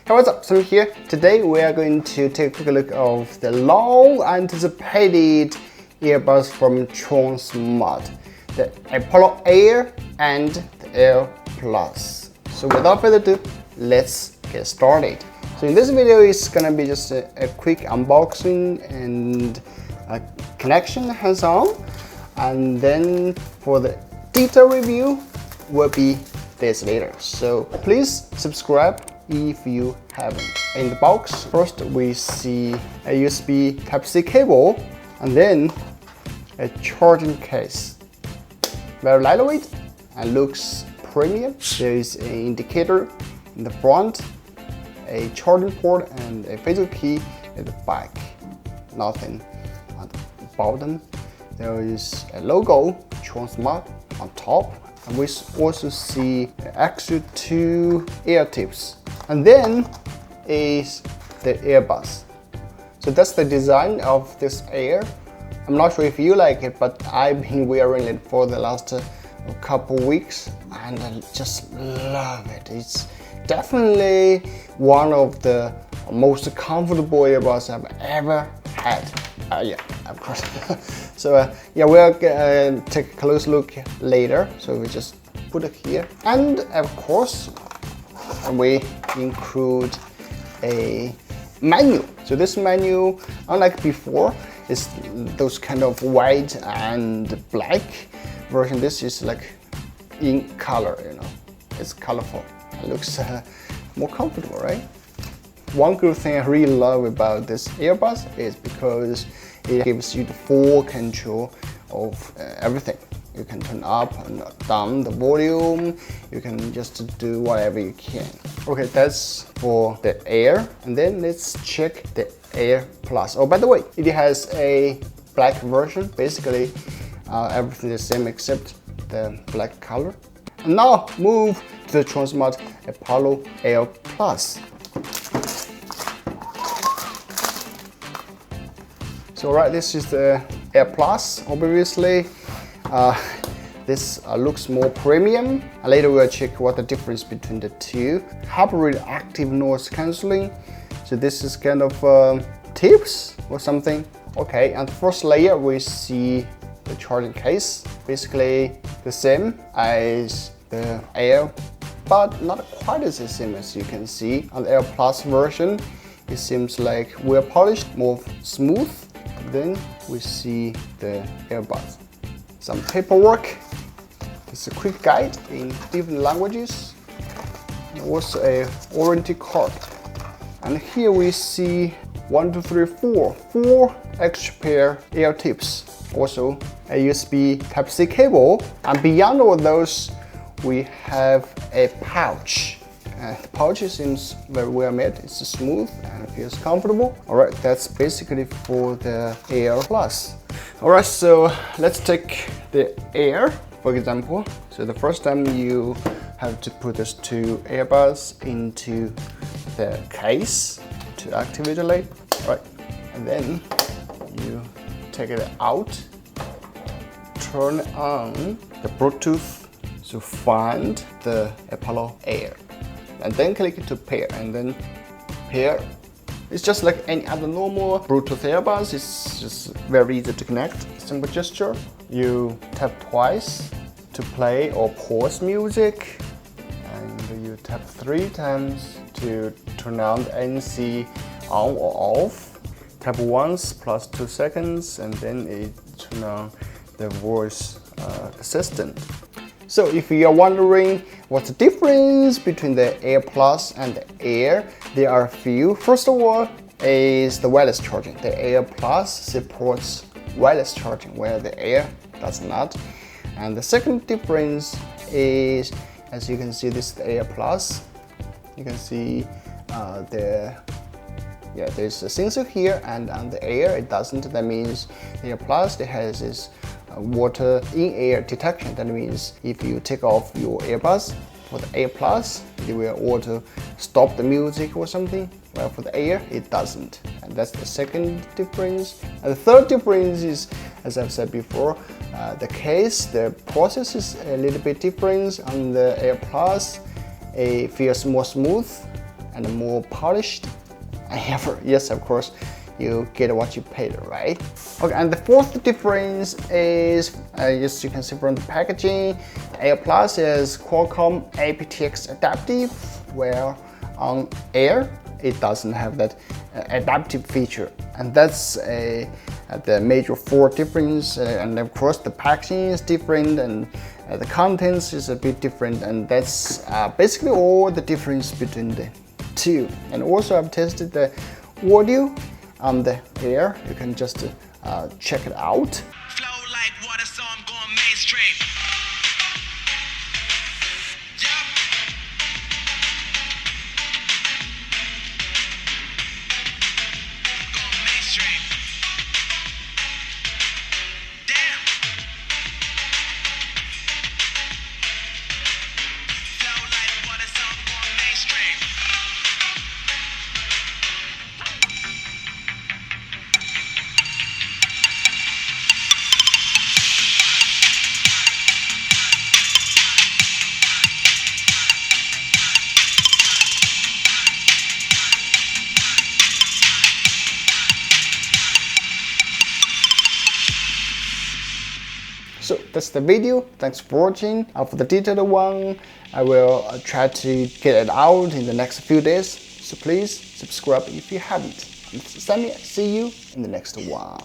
Hey, what's up? Sam here. Today we are going to take a quick look of the long anticipated earbuds from Tronsmart, the Apollo Air and the Air Plus. So without further ado, let's get started. So in this video, it's gonna be just a quick unboxing and a connection hands-on, and then for the detailed review will be days later. So please subscribe if you haven't. In the box, first we see a USB Type-C cable and then a charging case. Very lightweight and looks premium. There is an indicator in the front, a charging port and a physical key at the back. Nothing at the bottom. There is a logo, Tronsmart, on top. And we also see extra 2 ear tips. And then is the earbuds. So that's the design of this Air. I'm not sure if you like it, but I've been wearing it for the last couple weeks and I just love it. It's definitely one of the most comfortable earbuds I've ever had. Yeah, of course. So yeah, we'll take a close look later. So we just put it here. And of course, we include a menu. So this menu, unlike before, is those kind of white and black version. This is like in color, you know. It's colorful. It looks more comfortable, right? One good thing I really love about this earbuds is because it gives you the full control of everything. You can turn up and down the volume. You can just do whatever you can. Okay, that's for the Air. And then let's check the Air Plus. Oh, by the way, it has a black version. Basically, everything is the same except the black color. And now move to the Tronsmart Apollo Air Plus. So right, this is the Air Plus, obviously. This looks more premium. Later we'll check what the difference between the two. Hybrid active noise cancelling. So this is kind of tips or something. Okay, and the first layer we see the charging case. Basically the same as the Air, but not quite as the same as you can see. On the Air Plus version, it seems like well polished, more smooth. Then we see the earbuds. Some paperwork. It's a quick guide in different languages. There was a warranty card. And here we see 1, 2, 3, 4 extra pair ear tips. Also a USB Type-C cable. And beyond all those, we have a pouch. The pouch seems very well made. It's smooth and feels comfortable. All right, that's basically for the Air Plus. All right, so let's take the Air, for example. So the first time you have to put these 2 earbuds into the case to activate the light. All right, and then you take it out, turn on the Bluetooth to find the Apollo Air. And then click to pair, and then pair. It's just like any other normal Bluetooth earbuds. It's just very easy to connect. Simple gesture. You tap twice to play or pause music, and you tap 3 times to turn on the NC on or off. Tap once plus 2 seconds, and then it turn on the voice assistant. So if you are wondering what's the difference between the Air Plus and the Air, there are a few. First of all is the wireless charging. The Air Plus supports wireless charging, where the Air does not. And the second difference is, as you can see, this is the Air Plus. You can see there's a sensor here, and on the Air it doesn't. That means the Air Plus, it has this water in air detection. That means if you take off your earbuds for the Air Plus, it will auto stop the music or something. Well, for the Air, it doesn't. And that's the second difference. And the third difference is, as I've said before, the case, the process is a little bit different. On the Air Plus, it feels more smooth and more polished. Yes, of course, you get what you paid, right? Okay, and the fourth difference is, as you can see from the packaging, the Air Plus is Qualcomm aptX adaptive, where on Air it doesn't have that adaptive feature, and that's the major four difference. And of course, the packaging is different, and the contents is a bit different, and that's basically all the difference between the two. And also, I've tested the audio on the Air. You can just check it out. Flow like water, so I'm going mainstream. Going mainstream. Damn. Flow like water, so I'm going mainstream. So that's the video. Thanks for watching. For the detailed one, I will try to get it out in the next few days. So please subscribe if you haven't. And see you in the next one.